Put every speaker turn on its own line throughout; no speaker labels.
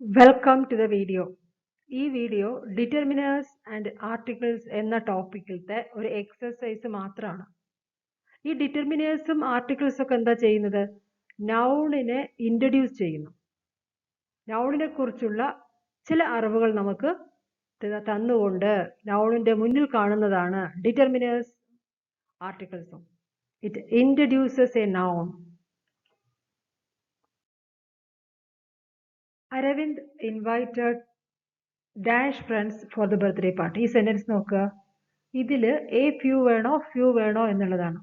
Welcome to the video. ഈ video determiners and articles എന്ന ടോപ്പിക്കിലത്തെ ഒരു എക്സസൈസ് മാത്രമാണ്. ഈ ഡിറ്റർമിനേഴ്സും ആർട്ടിക്കിൾസും ഒക്കെ എന്താ ചെയ്യുന്നത്? നൗണിനെ ഇൻട്രൊഡ്യൂസ് ചെയ്യുന്നു. നൗണിനെ കുറിച്ചുള്ള ചില അറിവുകൾ നമുക്ക് തന്നുകൊണ്ട് നൗണിന്റെ മുന്നിൽ കാണുന്നതാണ് ഡിറ്റർമിനേഴ്സ് ആർട്ടിക്കിൾസും. It introduces a noun. Aravind invited dash friends for the birthday party. ഈ സെന്റൻസ് നോക്കുക. ഇതില് എ ഫ്യൂ വേണോ എന്നുള്ളതാണ്.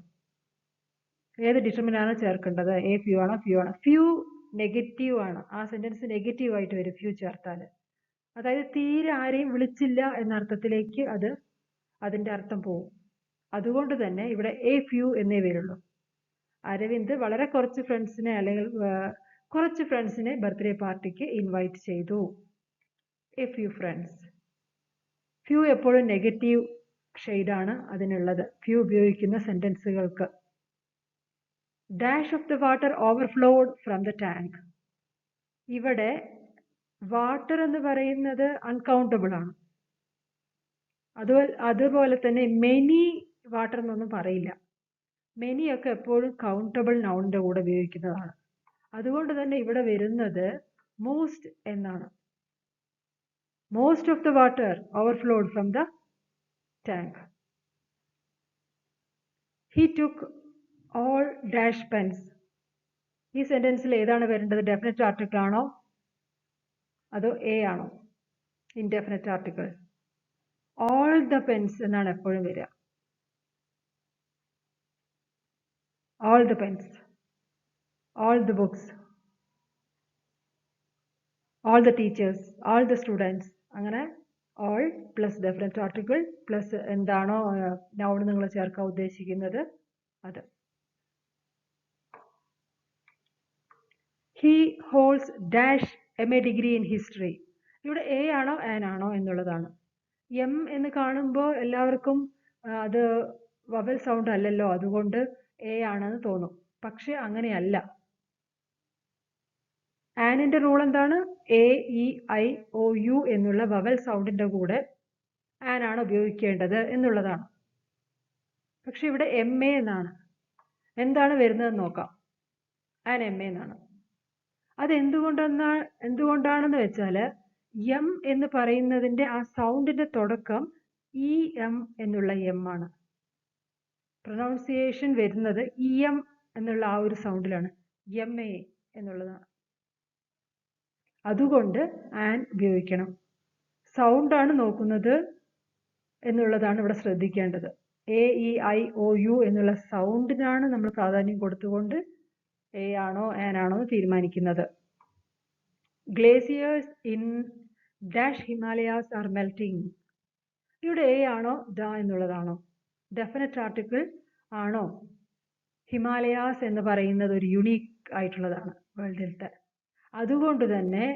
ഏത് ഡിറ്റർമിനാണ് ചേർക്കേണ്ടത്? എ ഫ്യൂ ആണോ ഫ്യൂ ആണോ? ഫ്യൂ നെഗറ്റീവ് ആണ്. ആ സെന്റൻസ് നെഗറ്റീവ് ആയിട്ട് വരും ഫ്യൂ ചേർത്താൽ. അതായത് തീരെ ആരെയും വിളിച്ചില്ല എന്ന അർത്ഥത്തിലേക്ക് അതിന്റെ അർത്ഥം പോകും. അതുകൊണ്ട് തന്നെ ഇവിടെ എ ഫ്യൂ എന്നേ വരുള്ളൂ. അരവിന്ദ് വളരെ കുറച്ച് ഫ്രണ്ട്സിനെ അല്ലെങ്കിൽ കുറച്ച് ഫ്രണ്ട്സിനെ ബർത്ത്ഡേ പാർട്ടിക്ക് ഇൻവൈറ്റ് ചെയ്തു. A few friends. ഫ്യൂ എപ്പോഴും നെഗറ്റീവ് ഷെയ്ഡാണ് അതിനുള്ളത് ഫ്യൂ ഉപയോഗിക്കുന്ന സെന്റൻസുകൾക്ക്. Dash of the water overflowed from the tank. ഇവിടെ വാട്ടർ എന്ന് പറയുന്നത് അൺകൗണ്ടബിൾ ആണ്. അതുപോലെ തന്നെ മെനി വാട്ടർ എന്നൊന്നും പറയില്ല. മെനി ഒക്കെ എപ്പോഴും കൗണ്ടബിൾ നൗണിന്റെ കൂടെ ഉപയോഗിക്കുന്നതാണ്. അതുകൊണ്ട് തന്നെ ഇവിടെ വരുന്നത് മോസ്റ്റ് എന്നാണ്. Most of the water overflowed from the tank. He took all dash pens. ഈ സെന്റൻസിൽ ഏതാണ് വരേണ്ടത്? ഡെഫിനറ്റ് ആർട്ടിക്കിൾ ആണോ അതോ എ ആണോ? Indefinite article. All the pens എന്നാണ് എപ്പോഴും വരിക. All the pens, all the books, all the teachers, all the students. അങ്ങനെ all plus definite article plus എന്താണോ നൗൺ നിങ്ങൾ ചേർക്കാൻ ഉദ്ദേശിക്കുന്നത് അത്. He holds dash MA degree in history. ഇവിടെ എ ആണോ ആൻ ആണോ എന്നുള്ളതാണ്. എം എന്ന് കാണുമ്പോൾ എല്ലാവർക്കും അത് വവൽ സൗണ്ട് അല്ലല്ലോ, അതുകൊണ്ട് എ ആണെന്ന് തോന്നും. പക്ഷെ അങ്ങനെയല്ല. ആനിന്റെ റൂൾ എന്താണ്? A E I O U എന്നുള്ള വവൽ സൗണ്ടിന്റെ കൂടെ ആൻ ആണ് ഉപയോഗിക്കേണ്ടത് എന്നുള്ളതാണ്. പക്ഷെ ഇവിടെ എം എ എന്നാണ്. എന്താണ് വരുന്നതെന്ന് നോക്കാം. ആൻ എം എ എന്നാണ്. അത് എന്തുകൊണ്ടാണെന്ന് വെച്ചാല് എം എന്ന് പറയുന്നതിന്റെ ആ സൗണ്ടിന്റെ തുടക്കം ഇ എം എന്നുള്ള എം ആണ്. പ്രൊനൗൺസിയേഷൻ വരുന്നത് ഇ എം എന്നുള്ള ആ ഒരു സൗണ്ടിലാണ്. എം എ എന്നുള്ളതാണ്. അതുകൊണ്ട് ആൻ ഉപയോഗിക്കണം. സൗണ്ടാണ് നോക്കുന്നത് എന്നുള്ളതാണ് ഇവിടെ ശ്രദ്ധിക്കേണ്ടത്. A E I O U എന്നുള്ള സൗണ്ടിനാണ് നമ്മൾ പ്രാധാന്യം കൊടുത്തുകൊണ്ട് എ ആണോ ആൻ ആണോ എന്ന് തീരുമാനിക്കുന്നത്. Glaciers in dash Himalayas are melting. ഇവിടെ എ ആണോ ദ എന്നുള്ളതാണോ? ഡെഫിനറ്റ് ആർട്ടിക്കിൾ ആണോ? ഹിമാലയാസ് എന്ന് പറയുന്നത് ഒരു യുണീക്ക് ആയിട്ടുള്ളതാണ് വേൾഡിലത്തെ. അതുകൊണ്ട് തന്നെ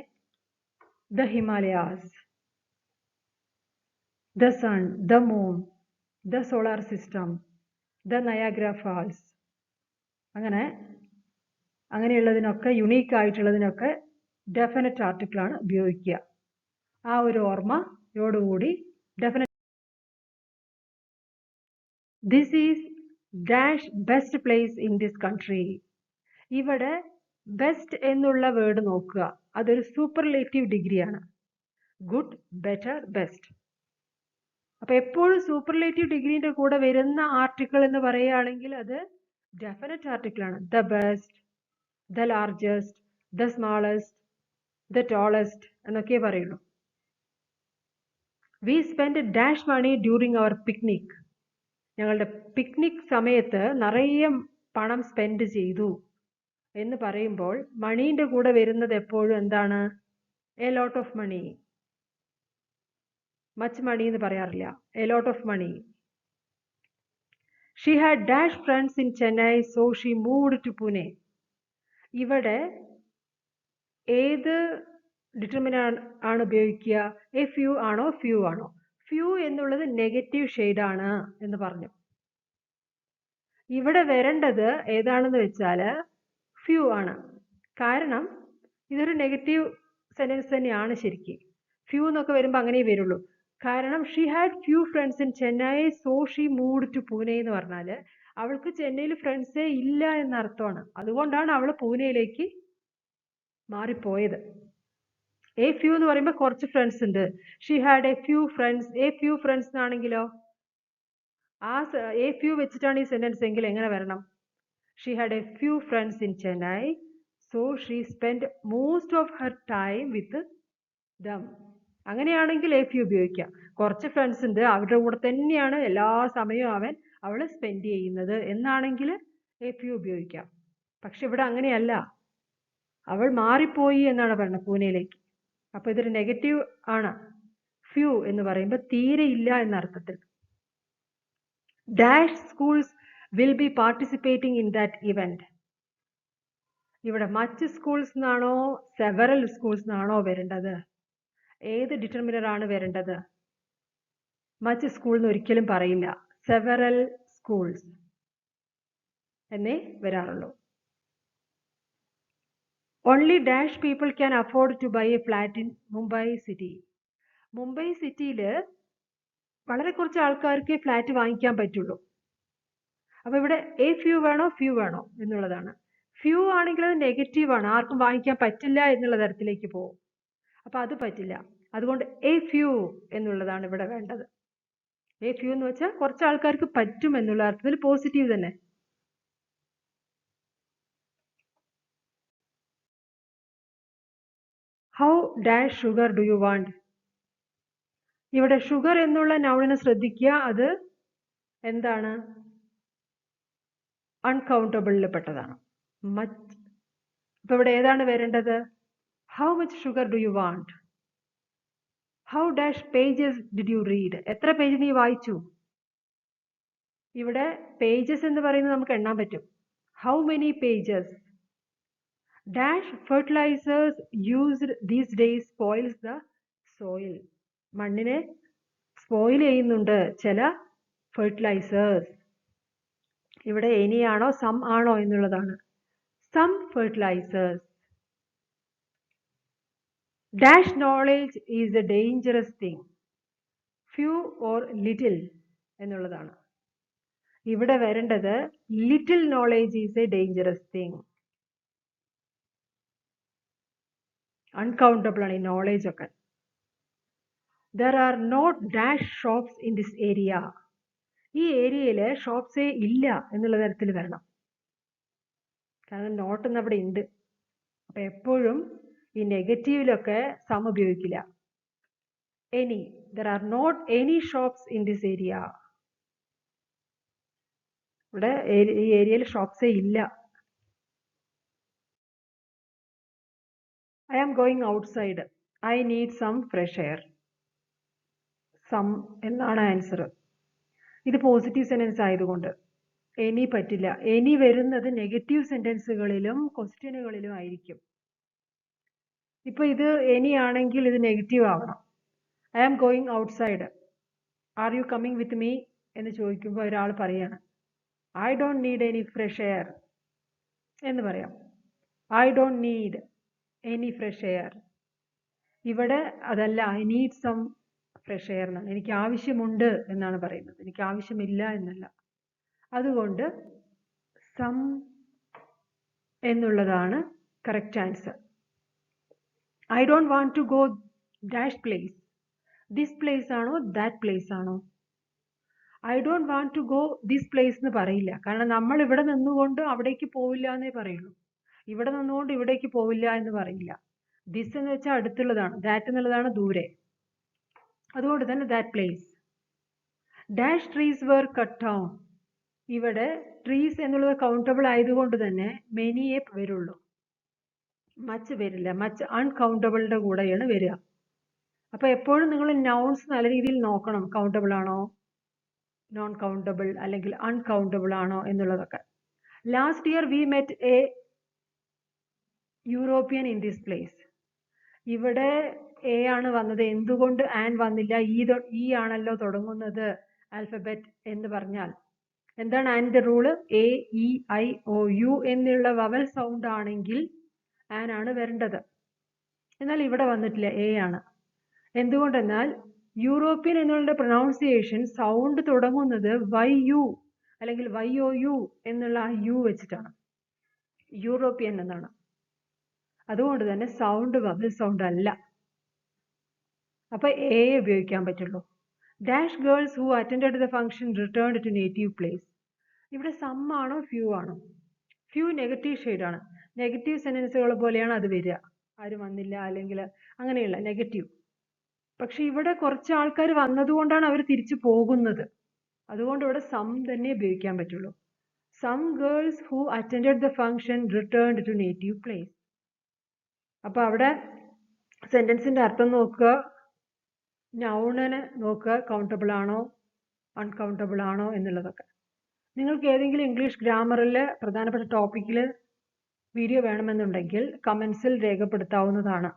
the Himalayas, the sun, the moon, the solar system, the Niagara Falls, അങ്ങനെയുള്ളതിനൊക്കെ യുണീക്ക് ആയിട്ടുള്ളതിനൊക്കെ ഡെഫിനറ്റ് ആർട്ടിക്കിൾ ആണ് ഉപയോഗിക്കുക. ആ ഒരു ഓർമ്മയോടുകൂടി definite. This is dash best place in this country. ഇവിടെ ബെസ്റ്റ് എന്നുള്ള വേർഡ് നോക്കുക. അതൊരു സൂപ്പർലേറ്റീവ് ഡിഗ്രിയാണ്. Good, better, best. അപ്പൊ എപ്പോഴും സൂപ്പർലേറ്റീവ് ഡിഗ്രീന്റെ കൂടെ വരുന്ന ആർട്ടിക്കിൾ എന്ന് പറയുകയാണെങ്കിൽ അത് ഡെഫിനറ്റ് ആർട്ടിക്കിൾ ആണ്. The best, the largest, the smallest, the tallest എന്നൊക്കെ പറയുള്ളൂ. We spend dash money during our picnic. ഞങ്ങളുടെ പിക്നിക് സമയത്ത് നിറയെ പണം സ്പെൻഡ് ചെയ്തു എന്ന് പറയുമ്പോൾ മണീന്റെ കൂടെ വരുന്നത് എപ്പോഴും എന്താണ്? A lot of money. Much money എന്ന് പറയാറില്ല. A lot of money. She had dash friends in Chennai so she moved to Pune. ഇവിടെ ഏത് ഡിറ്റർമിനന്റ് ആണ് ഉപയോഗിക്കുക? എ ഫ്യൂ ആണോ ഫ്യൂ ആണോ? ഫ്യൂ എന്നുള്ളത് നെഗറ്റീവ് ഷെയ്ഡ് ആണ് എന്ന് പറഞ്ഞു. ഇവിടെ വരേണ്ടത് ഏതാണെന്ന് വെച്ചാൽ ഫ്യൂ ആണ്. കാരണം ഇതൊരു നെഗറ്റീവ് സെന്റൻസ് തന്നെയാണ് ശരിക്കും. ഫ്യൂ എന്നൊക്കെ വരുമ്പോൾ അങ്ങനെ വരുള്ളൂ. കാരണം she had few friends in Chennai so she moved to Pune എന്ന് പറഞ്ഞാൽ അവൾക്ക് ചെന്നൈയിൽ ഫ്രണ്ട്സേ ഇല്ല എന്നർത്ഥമാണ്. അതുകൊണ്ടാണ് അവൾ പൂനെയിലേക്ക് മാറിപ്പോയത്. എ ഫ്യൂ എന്ന് പറയുമ്പോൾ കുറച്ച് ഫ്രണ്ട്സ് ഉണ്ട്. She had a few friends എന്നാണെങ്കിലോ ആ എ ഫ്യൂ വെച്ചിട്ടാണ് ഈ സെന്റൻസ് എങ്കിൽ എങ്ങനെ വരണം? She had a few friends in Chennai so she spend most of her time with them. അങ്ങനെയാണെങ്കിൽ എ ഫ്യൂ ഉപയോഗിക്കാം. കുറച്ച് ഫ്രണ്ട്സ് ഉണ്ട്, അവരുടെ കൂടെ തന്നെയാണ് എല്ലാ സമയവും അവൾ സ്പെൻഡ് ചെയ്യുന്നത് എന്നാണെങ്കിൽ എ ഫ്യൂ ഉപയോഗിക്കാം. പക്ഷെ ഇവിടെ അങ്ങനെയല്ല, അവൾ മാറിപ്പോയി എന്നാണ് പറയുന്നത് പൂനെയിലേക്ക്. അപ്പൊ ഇതൊരു നെഗറ്റീവ് ആണ്. ഫ്യൂ എന്ന് പറയുമ്പോൾ തീരെ ഇല്ല എന്ന അർത്ഥത്തിൽ. Dash schools will be participating in that event. ഇവിടെ മച്ച് സ്കൂൾസ് എന്നാണോ സെവറൽ സ്കൂൾസ് എന്നാണോ വരേണ്ടത്? ഏത് ഡിറ്റർമിനർ ആണ് വരേണ്ടത്? മച്ച് സ്കൂൾ എന്ന് ഒരിക്കലും പറയില്ല, സെവറൽ സ്കൂൾസ് എന്നേ വരാറുള്ളൂ. Only dash people can afford to buy a flat in Mumbai city. Mumbai സിറ്റിയിൽ വളരെ കുറച്ച് ആൾക്കാർക്ക് ഫ്ലാറ്റ് വാങ്ങിക്കാൻ പറ്റുള്ളൂ. അപ്പൊ ഇവിടെ എ ഫ്യൂ വേണോ ഫ്യൂ വേണോ എന്നുള്ളതാണ്. ഫ്യൂ ആണെങ്കിൽ അത് നെഗറ്റീവ് ആണ്, ആർക്കും വാങ്ങിക്കാൻ പറ്റില്ല എന്നുള്ള തരത്തിലേക്ക് പോകും. അപ്പൊ അത് പറ്റില്ല. അതുകൊണ്ട് എ ഫ്യൂ എന്നുള്ളതാണ് ഇവിടെ വേണ്ടത്. എ ഫ്യൂ എന്ന് വെച്ചാൽ കുറച്ച് ആൾക്കാർക്ക് പറ്റും എന്നുള്ള അർത്ഥത്തിൽ പോസിറ്റീവ് തന്നെ. How dash sugar do you want. ഇവിടെ ഷുഗർ എന്നുള്ള നൗണിനെ ശ്രദ്ധിക്കുക, അത് എന്താണ്? അൺകൗണ്ടബിളിൽ പെട്ടതാണ്. മച്ച്. അപ്പൊ ഇവിടെ ഏതാണ് വരേണ്ടത്? How much sugar do you want. How dash pages did you read. എത്ര പേജ് നീ വായിച്ചു? ഇവിടെ പേജസ് എന്ന് പറയുന്നത് നമുക്ക് എണ്ണാൻ പറ്റും. How many pages. Dash fertilisers used these days spoils the soil. മണ്ണിനെ സ്പോയിൽ ചെയ്യുന്നുണ്ട് ചില ഫെർട്ടിലൈസേഴ്സ്. ഇവിടെ എനി ആണോ സം ആണോ എന്നുള്ളതാണ്. Some fertilisers. Dash knowledge is a dangerous thing. Few or little എന്നുള്ളതാണ്. ഇവിടെ വരേണ്ടത് little knowledge is a dangerous thing. Uncountable ആണ് ഈ നോളേജ് ഒക്കെ. There are not dash shops in this area. ഈ ഏരിയയിൽ ഷോപ്സേ ഇല്ല എന്നുള്ള തരത്തിൽ വരണം. കാരണം നോട്ട് എന്ന് അവിടെ ഉണ്ട്. അപ്പൊ എപ്പോഴും ഈ നെഗറ്റീവിലൊക്കെ സം ഉപയോഗിക്കില്ല. Any. There are not any shops in this area. ഇവിടെ ഈ ഏരിയയിൽ ഷോപ്സേ ഇല്ല. I am going outside. I need some fresh air. Some എന്നാണ് ആൻസർ. ഇത് പോസിറ്റീവ് സെന്റൻസ് ആയതുകൊണ്ട് എനി പറ്റില്ല. എനി വരുന്നത് നെഗറ്റീവ് സെന്റൻസുകളിലും ക്വസ്റ്റ്യനുകളിലും ആയിരിക്കും. ഇപ്പൊ ഇത് എനി ആണെങ്കിൽ ഇത് നെഗറ്റീവ് ആവണം. I am going outside. Are you coming with me എന്ന് ചോദിക്കുമ്പോൾ ഒരാൾ പറയാണ് I don't need any fresh air എന്ന് പറയാം. I don't need any fresh air. ഇവിടെ അതല്ല, I need some fresh air എന്നാണ്. എനിക്ക് ആവശ്യമുണ്ട് എന്നാണ് പറയുന്നത്, എനിക്ക് ആവശ്യമില്ല എന്നല്ല. അതുകൊണ്ട് സം എന്നുള്ളതാണ് correct answer. I don't want to go dash place. This place ആണോ ദാറ്റ് പ്ലേസ് ആണോ? I don't want to go this place എന്ന് പറയില്ല. കാരണം നമ്മൾ ഇവിടെ നിന്നുകൊണ്ട് അവിടേക്ക് പോവില്ല എന്നേ പറയുള്ളൂ. ഇവിടെ നിന്നുകൊണ്ട് ഇവിടേക്ക് പോവില്ല എന്ന് പറയില്ല. ദിസ് എന്ന് വെച്ചാൽ അടുത്തുള്ളതാണ്, ദാറ്റ് എന്നുള്ളതാണ് ദൂരെ. അതുകൊണ്ട് തന്നെ that place. Dash trees were cut down. ഇവിടെ ട്രീസ് എന്നുള്ളത് കൗണ്ടബിൾ ആയതുകൊണ്ട് തന്നെ മെനിയെ വരുള്ളൂ, മച്ച് വരില്ല. മച്ച് അൺകൗണ്ടബിളിന്റെ കൂടെയാണ് വരിക. അപ്പൊ എപ്പോഴും നിങ്ങൾ നൗൺസ് നല്ല രീതിയിൽ നോക്കണം, കൗണ്ടബിൾ ആണോ നോൺ കൗണ്ടബിൾ അല്ലെങ്കിൽ അൺകൗണ്ടബിൾ ആണോ എന്നുള്ളതൊക്കെ. Last year we met A European in this place. ഇവിടെ എ ആണ് വന്നത്, എന്തുകൊണ്ട് ആൻ വന്നില്ല? ഈ ആണല്ലോ തുടങ്ങുന്നത് ആൽഫബറ്റ് എന്ന് പറഞ്ഞാൽ എന്താണ് ആൻ്റെ rule? A E I O U എന്നുള്ള വവൽ സൗണ്ട് ആണെങ്കിൽ ആൻ ആണ് വരേണ്ടത്. എന്നാൽ ഇവിടെ വന്നിട്ടില്ല, എ ആണ്. എന്തുകൊണ്ടെന്നാൽ യൂറോപ്യൻ എന്നുള്ള പ്രൊനൗൺസിയേഷൻ സൗണ്ട് തുടങ്ങുന്നത് YU അല്ലെങ്കിൽ YOU എന്നുള്ള ആ യു വെച്ചിട്ടാണ്, യൂറോപ്യൻ എന്നാണ്. അതുകൊണ്ട് തന്നെ സൗണ്ട് വവൽ സൗണ്ട് അല്ല. അപ്പൊ എ ഉപയോഗിക്കാൻ പറ്റുള്ളൂ. Dash girls who attended the function returned to native place. ഇവിടെ സം ആണോ ഫ്യൂ ആണോ? ഫ്യൂ നെഗറ്റീവ് ഷെയ്ഡാണ്. നെഗറ്റീവ് സെന്റൻസുകൾ പോലെയാണ് അത് വരിക. ആരും വന്നില്ല അല്ലെങ്കിൽ അങ്ങനെയുള്ള നെഗറ്റീവ്. പക്ഷെ ഇവിടെ കുറച്ച് ആൾക്കാർ വന്നതുകൊണ്ടാണ് അവർ തിരിച്ചു പോകുന്നത്. അതുകൊണ്ട് ഇവിടെ സം തന്നെ ഉപയോഗിക്കാൻ പറ്റുള്ളൂ. Some girls who attended the function returned to native place. അപ്പൊ അവിടെ സെന്റൻസിന്റെ അർത്ഥം നോക്കുക, നൗണിനെ നോക്കുക, കൗണ്ടബിൾ ആണോ അൺകൗണ്ടബിൾ ആണോ എന്നുള്ളതൊക്കെ. നിങ്ങൾക്ക് ഏതെങ്കിലും ഇംഗ്ലീഷ് ഗ്രാമറിൽ പ്രധാനപ്പെട്ട ടോപ്പിക്കിൽ വീഡിയോ വേണമെന്നുണ്ടെങ്കിൽ കമൻസിൽ രേഖപ്പെടുത്താവുന്നതാണ്.